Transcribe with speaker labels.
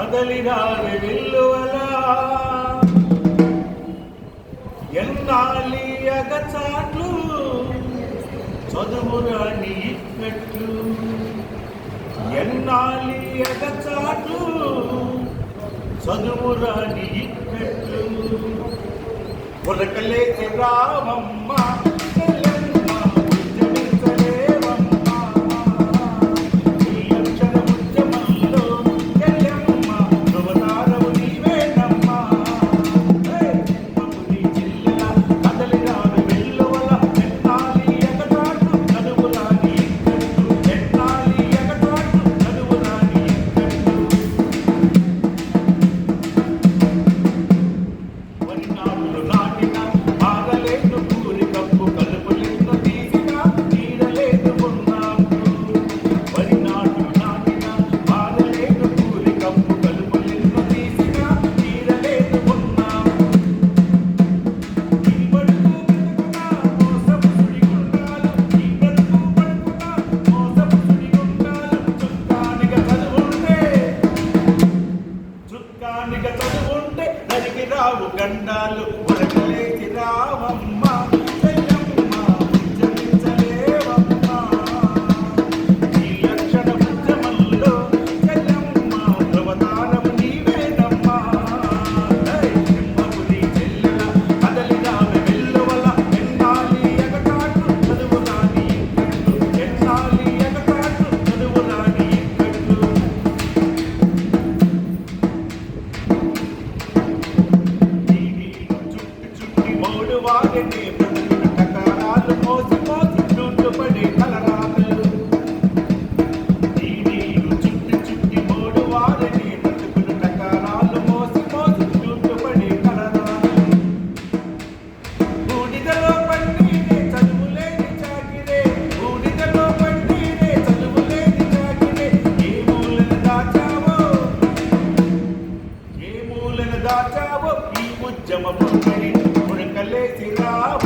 Speaker 1: కదలిరాని వెల్లువలా ఎన్నాలి అగచాట్లు చదువురాని ఇక్కట్లు ఎన్నాలి అగచాట్లు చదువురాని ఇక్కట్లు ఉరకలేసి రావమ్మ చదువుంటే నరికి రావు గండాలు ఉరకలేసి రావమ్మ వారిని టకరాలు మోసి మోసి చుట్టుపడి కలరాలు నీరు చుట్టి చుట్టి మోడు వారిని బ్రతుకులు టకరాలు మోసి మోసి చుట్టుపడి కలరాలు బూడిదలో పన్నీరే చదువులేని చాకిరే బూడిదలో పన్నీరే చదువులేని చాకిరే ఏ మూలను దాచావో ఈ ఉద్యమ పుట్టిని ఉరకలేసి రావ